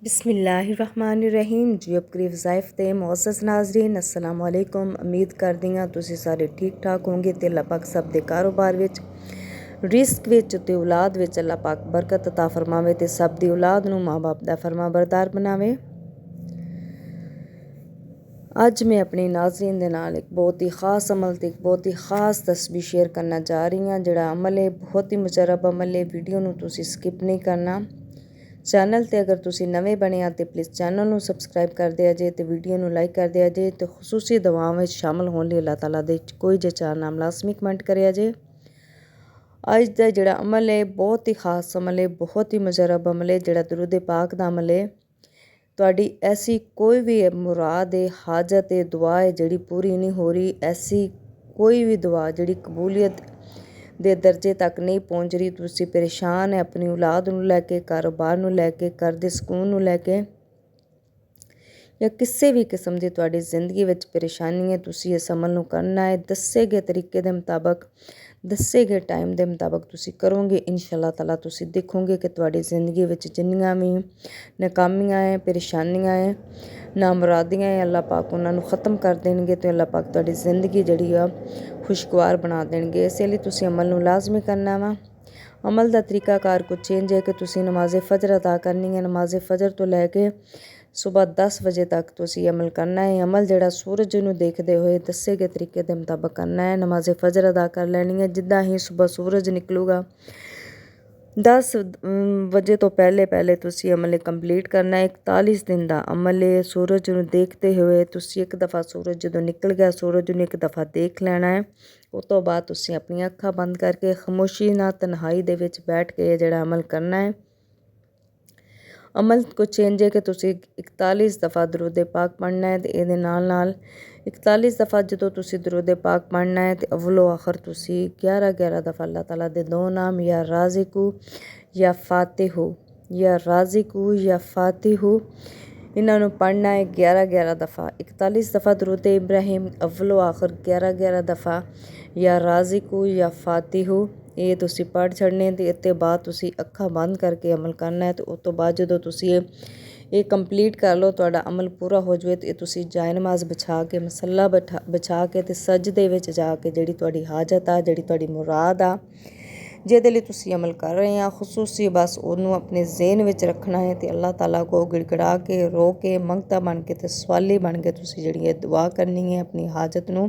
बिस्मिल्लाहिर्रहमानिर्रहीम जी अपनी वज़ाइफ ते मुअज़्ज़ज़ नाज़रीन अस्सलाम वालेकुम। उम्मीद करदी हां तुसीं सारे ठीक ठाक होंगे ते अल्लाह पाक सब दे कारोबार विच रिस्क विच ते औलाद विच अल्लाह पाक बरकत अता फरमावे ते सब दी औलाद नूं माँ बाप दा फरमा बरदार बनावे। अज मैं अपने नाज़रीन दे नाल एक बहुत ही ख़ास अमल ते एक बहुत ही ख़ास तस्बीह शेयर करना जा रही हां। जिहड़ा अमल है बहुत ही मुजरब अमल है। वीडियो नूं तुसीं स्किप नहीं करना। चैनल ते अगर तुसीं नवें बने आ ते प्लीज़ चैनल नूं सबसक्राइब कर दिया जे ते वीडियो नूं लाइक कर दिया जे ते खुसूसी दुआवां विच शामिल होने लई अल्लाह ताला दे कोई जे चार नाम लाजमी कमेंट करिया जे। अज दा जिहड़ा अमल है बहुत ही खास अमल है, बहुत ही मुजरब अमल है। जिहड़ा दरूद पाक दा अमल है, तुहाडी ऐसी कोई भी मुराद है, हाजत है, दुआ है जिहड़ी पूरी नहीं हो रही, ऐसी कोई भी दुआ जिहड़ी कबूलियत दे दर्जे तक नहीं पहुँच रही, तुसीं परेशान है अपनी औलाद नूं लैके, कारोबार नूं लैके, घर दे सकून नूं लैके, या किसी भी किस्म की तुहाडी जिंदगी विच परेशानी है, तुसीं इस अमल नूं करना है। दस्से गए तरीके दे मुताबक, दस्से गए टाइम दे मुताबक तुसीं करोगे, इंशाअल्लाह ताला तुसीं देखोगे कि तुहाडी जिंदगी विच जिन्नियां भी नाकामियां है, परेशानियां है, नामुरादियां है, अल्लाह पाक उन्हां नूं ख़त्म कर देणगे ते अल्लाह पाक तुहाडी जिंदगी जिहड़ी आ खुशगवार बना देणगे। इस लई तुसीं अमल नूं लाजमी करना वा। अमल दा तरीकाकार कुछ चेंज है कि तुसीं नमाज़े फजर अदा करनी है। नमाज़े फजर तो लैके सुबह 10 बजे तक तुसीं अमल करना है। अमल जिहड़ा सूरज नूं देखदे होए दस्से गए तरीके दे मुताबक करना है। नमाज़े फजर अदा कर लैनी है। जिद्दां ही सुबह सूरज निकलूगा 10 वजे तो पहले पहले तुसीं अमल कंप्लीट करना है। 41 दिन का अमल है। सूरज नूं देखते हुए तुसीं एक दफ़ा सूरज जदों निकल गया सूरज नूं एक दफ़ा देख लेना है। उस तो बाद तुसीं अपनी अखां बंद करके खामोशी नाल तन्हाई दे विच बैठ के जिहड़ा अमल करना है। अमल को चेंज है कि तुसीं 41 दफ़ा दरूद पाक पढ़ना है। ते इहदे नाल नाल 41 दफ़ा जदों तुसीं दरूद पाक पढ़ना है ते अव्वलो आखिर तुसीं 11 दफ़ा अल्लाह ताला दे दो नाम या राज़िकू या फातिहू, या राज़िकू या फातिहू, इन्हां नूं पढ़ना है 11 दफ़ा। 41 दफ़ा दरूद इब्राहिम, अव्वलो आखिर 11 दफ़ा या राज़िकू या फातिहू, ये तुसीं पढ़ छड़ने ते इस बाद तुसीं अखां बंद करके अमल करना है। तो उस तो बाद जदों तुसीं ये कंप्लीट कर लो, तुहाडा अमल पूरा हो जाए तो तुसीं जाए नमाज़ बिछा के मसला बिछा के ते सजदे विच जाके जिहड़ी तुहाडी हाजत आ, जिहड़ी तुहाडी मुराद आ, जिहदे लई तुसीं अमल कर रहे हैं, खुसूसी बस उन्होंने अपने ज़हन विच रखना है ते अल्लाह ताला को गिड़गिड़ा के रो के मंगता बन के ते सवाली बन के तुसीं जिहड़ी दुआ करनी है अपनी हाजत नूं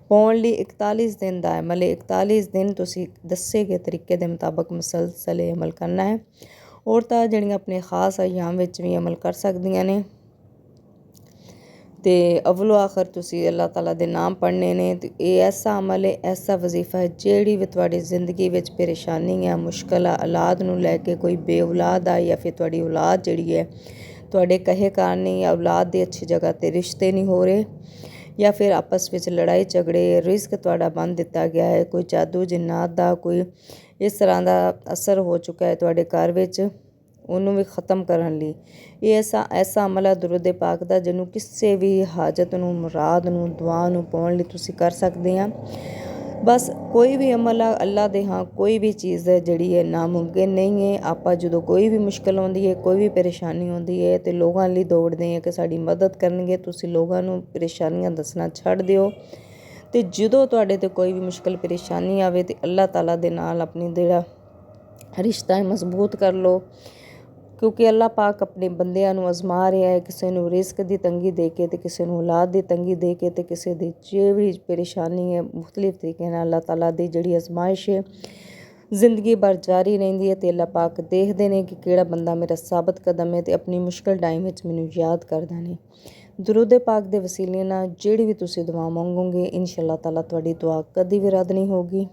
पाउण लई। 41 दिन दा अमल है। 41 दिन तुसीं दस्से गए तरीके दे मुताबक मुसलसल अमल करना है। औरतां जिहड़ियां अपने खास अयाम विच भी अमल कर सकदियां ने ते अव्वलो आखिर तुसीं अल्लाह ताला दे नाम पढ़ने ने। ते एह् ऐसा अमल है, ऐसा वजीफा है, जिहड़ी भी तुहाडी जिंदगी विच परेशानी है, मुश्किल आ, औलाद नूं लैके कोई बे औलाद आ, या फिर तुहाडी औलाद जिहड़ी है तुहाडे कहे कारण या औलाद दी अच्छी जगह ते रिश्ते नहीं हो रहे, या फिर आपस विच लड़ाई झगड़े, रिस्क तुहाडा बंद दिता गया है, कोई जादू जिन्नात दा कोई इस तरह का असर हो चुका है तुहाडे घर विच, उन्होंने भी ख़त्म करन लई ये ऐसा अमल है दरूद पाक दा जिन्हों किसी भी हाजत नूं, मुराद नूं, दुआ नूं पाउण लई तुसीं कर सकदे आ। बस कोई भी अमल है अल्लाह दे हाँ कोई भी चीज़ है जिहड़ी है नामुमकिन नहीं है। आपां जदों कोई भी मुश्किल आउंदी है, कोई भी परेशानी आउंदी है तो लोगों लई दौड़दे हैं कि साडी मदद करनगे। तुसीं लोगों नूं परेशानियां दसना छड्ड दिओ ते जदों तुहाडे ते कोई भी मुश्किल परेशानी आवे ते अल्लाह ताला दे नाल अपनी जिहड़ा रिश्ता है मजबूत कर लो, क्योंकि अल्लाह पाक अपने बंदियां नूं आजमा रहा है। किसी नूं रिस्क की तंगी दे के ते किसी नूं औलाद की तंगी दे के ते किसी दी जेहड़ी परेशानी है मुख्तलिफ तरीके नाल अल्लाह ताला दी जिहड़ी आजमाइश है जिंदगी भर जारी रहिंदी है। ते अल्लाह पाक देखदे ने कि किहड़ा बंदा मेरा साबित कदम है ते अपनी मुश्किल टाइम विच मैनूं याद करदा ने। दरूद पाक दे वसीले नाल जिहड़ी भी तुसीं दुआ मंगोगे इंशाअल्लाह ताला तुहाडी दुआ कदी भी रद्द नहीं होगी।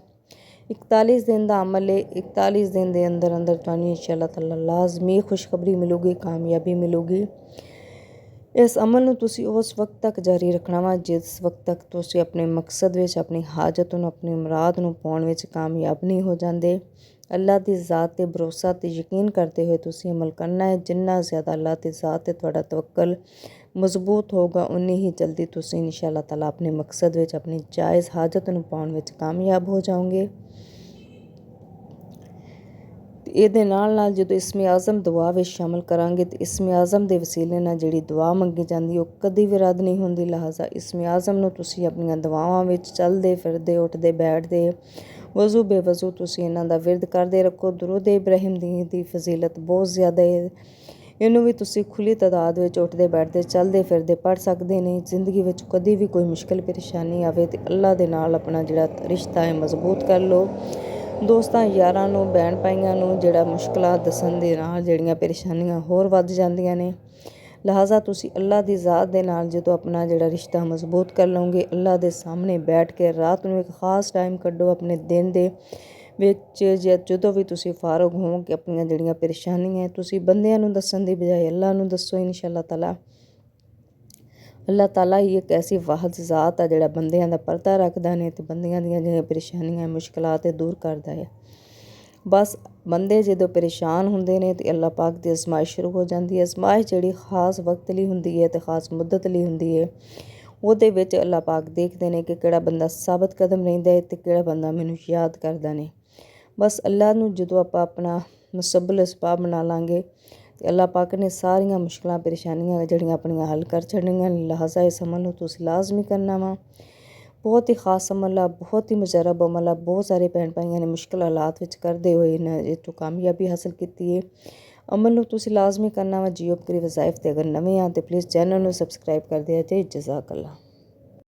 41 दिन का अमल है। 41 दिन के अंदर अंदर तुहानूं इंशाअल्लाह ताला लाजमी खुशखबरी मिलूगी, कामयाबी मिलूगी। इस अमल नूं तुसीं उस वक्त तक जारी रखना वा जिस वक्त तक तुसीं अपने मकसद विच, अपनी हाजत नूं, अपनी मुराद नूं पाउण विच कामयाब नहीं हो जांदे। अल्लाह दी ज़ात ते भरोसा ते यकीन करते हुए तुसीं अमल करना है। जिन्ना ज़्यादा अल्लाह दी ज़ात ते तुहाडा तवक्कल मजबूत होगा उन्नी ही जल्दी तुसीं इंशाअल्लाह ताला अपने मकसद विच, अपनी जायज़ हाजत नूं पाउण विच कामयाब हो जाओगे। ਤੇ ਇਹਦੇ ਨਾਲ ਜਦੋਂ ਇਸਮੇ ਆਜ਼ਮ ਦੁਆ ਵਿੱਚ ਸ਼ਾਮਲ ਕਰਾਂਗੇ ਤੇ ਇਸਮੇ ਆਜ਼ਮ ਦੇ ਵਸੀਲੇ ਨਾਲ ਜਿਹੜੀ ਦੁਆ ਮੰਗੀ ਜਾਂਦੀ ਉਹ ਕਦੀ ਵੀ ਰੱਦ ਨਹੀਂ ਹੁੰਦੀ। ਲਿਹਾਜ਼ਾ ਇਸਮੇ ਆਜ਼ਮ ਨੂੰ ਤੁਸੀਂ ਆਪਣੀਆਂ ਦੁਆਵਾਂ ਵਿੱਚ ਚੱਲਦੇ ਫਿਰਦੇ ਉੱਠਦੇ ਬੈਠਦੇ ਵਜ਼ੂ ਬੇਵਜ਼ੂ ਤੁਸੀਂ ਇਹਨਾਂ ਦਾ ਵਿਰਦ ਕਰਦੇ ਰੱਖੋ। ਦਰੂਦ ਇਬਰਾਹਿਮ ਦੀ ਫਜ਼ੀਲਤ ਬਹੁਤ ਜ਼ਿਆਦਾ ਹੈ। ਇਹਨੂੰ ਵੀ ਤੁਸੀਂ ਖੁੱਲ੍ਹੀ ਤਾਦਾਦ ਵਿੱਚ ਉੱਠਦੇ ਬੈਠਦੇ ਚੱਲਦੇ ਫਿਰਦੇ ਪੜ੍ਹ ਸਕਦੇ ਨੇ। ਜ਼ਿੰਦਗੀ ਵਿੱਚ ਕਦੀ ਵੀ ਕੋਈ ਮੁਸ਼ਕਿਲ ਪਰੇਸ਼ਾਨੀ ਆਵੇ ਤੇ ਅੱਲਾ ਦੇ ਨਾਲ ਆਪਣਾ ਜਿਹੜਾ ਰਿਸ਼ਤਾ ਹੈ ਮਜ਼ਬੂਤ ਕਰ ਲਓ। ਦੋਸਤਾਂ ਯਾਰਾਂ ਨੂੰ ਭੈਣ ਭਾਈਆਂ ਨੂੰ ਜਿਹੜਾ ਮੁਸ਼ਕਿਲਾਂ ਦੱਸਣ ਦੇ ਨਾਲ ਜਿਹੜੀਆਂ ਪਰੇਸ਼ਾਨੀਆਂ ਹੋਰ ਵੱਧ ਜਾਂਦੀਆਂ ਨੇ। ਲਿਹਾਜ਼ਾ ਤੁਸੀਂ ਅੱਲਾ ਦੀ ਜ਼ਾਤ ਦੇ ਨਾਲ ਜਦੋਂ ਆਪਣਾ ਜਿਹੜਾ ਰਿਸ਼ਤਾ ਮਜ਼ਬੂਤ ਕਰ ਲਓਗੇ, ਅੱਲਾ ਦੇ ਸਾਹਮਣੇ ਬੈਠ ਕੇ ਰਾਤ ਨੂੰ ਇੱਕ ਖਾਸ ਟਾਈਮ ਕੱਢੋ ਆਪਣੇ ਦਿਨ ਦੇ ਵਿੱਚ, ਜਦੋਂ ਵੀ ਤੁਸੀਂ ਫਾਰਗ ਹੋ ਕਿ ਆਪਣੀਆਂ ਜਿਹੜੀਆਂ ਪਰੇਸ਼ਾਨੀਆਂ ਤੁਸੀਂ ਬੰਦਿਆਂ ਨੂੰ ਦੱਸਣ ਦੀ ਬਜਾਏ ਅੱਲਾ ਨੂੰ ਦੱਸੋ। ਇਨਸ਼ਾ ਤਾਲਾ ਅੱਲਾ ਤਾਲਾ ਹੀ ਇੱਕ ਐਸੀ ਵਾਹਿਦ ਜ਼ਾਤ ਆ ਜਿਹੜਾ ਬੰਦਿਆਂ ਦਾ ਪਰਦਾ ਰੱਖਦਾ ਨੇ ਤੇ ਬੰਦਿਆਂ ਦੀਆਂ ਜਿਹੜੀਆਂ ਪਰੇਸ਼ਾਨੀਆਂ ਮੁਸ਼ਕਿਲਾਂ ਦੂਰ ਕਰਦਾ ਹੈ। ਬਸ ਬੰਦੇ ਜਦੋਂ ਪਰੇਸ਼ਾਨ ਹੁੰਦੇ ਨੇ ਤੇ ਅੱਲਾ ਪਾਕ ਦੀ ਅਜ਼ਮਾਇਸ਼ ਸ਼ੁਰੂ ਹੋ ਜਾਂਦੀ ਹੈ। ਅਜ਼ਮਾਇਸ਼ ਜਿਹੜੀ ਖਾਸ ਵਕਤ ਲਈ ਹੁੰਦੀ ਹੈ ਤੇ ਖਾਸ ਮੁੱਦਤ ਲਈ ਹੁੰਦੀ ਹੈ। ਉਹਦੇ ਵਿੱਚ ਅੱਲਾ ਪਾਕ ਦੇਖਦੇ ਨੇ ਕਿ ਕਿਹੜਾ ਬੰਦਾ ਸਾਬਤ ਕਦਮ ਰਹਿੰਦਾ ਹੈ ਤੇ ਕਿਹੜਾ ਬੰਦਾ ਮੈਨੂੰ ਯਾਦ ਕਰਦਾ ਨੇ। ਬਸ ਅੱਲਾ ਨੂੰ ਜਦੋਂ ਆਪਾਂ ਆਪਣਾ ਮੁਸੱਬਲ ਅਸਬਾਬ ਬਣਾ ਲਾਂਗੇ ਤੇ ਅੱਲਾ ਪਾਕ ਨੇ ਸਾਰੀਆਂ ਮੁਸ਼ਕਿਲਾਂ ਪਰੇਸ਼ਾਨੀਆਂ ਜਿਹੜੀਆਂ ਆਪਣੀਆਂ ਹੱਲ ਕਰ ਛੱਡਣੀਆਂ। ਲਿਹਾਜ਼ਾ ਇਸ ਅਮਲ ਨੂੰ ਤੁਸੀਂ ਲਾਜ਼ਮੀ ਕਰਨਾ ਵਾ। ਬਹੁਤ ਹੀ ਖਾਸ ਅਮਲ ਆ, ਬਹੁਤ ਹੀ ਮੁਜਰਬ ਅਮਲ ਆ। ਬਹੁਤ ਸਾਰੇ ਭੈਣ ਭਾਈਆਂ ਨੇ ਮੁਸ਼ਕਿਲ ਹਾਲਾਤ ਵਿੱਚ ਕਰਦੇ ਹੋਏ ਇਹ ਤੋਂ ਕਾਮਯਾਬੀ ਹਾਸਲ ਕੀਤੀ ਹੈ। ਅਮਲ ਨੂੰ ਤੁਸੀਂ ਲਾਜ਼ਮੀ ਕਰਨਾ ਵਾ। ਜੀਓ ਕਰੀ ਵਜ਼ਾਇਫ ਤੇ ਅਗਰ ਨਵੇਂ ਆ ਤੇ ਪਲੀਜ਼ ਚੈਨਲ ਨੂੰ ਸਬਸਕ੍ਰਾਈਬ ਕਰ ਦਿਆ ਜੇ। ਜਜ਼ਾਕ ਅੱਲਾ।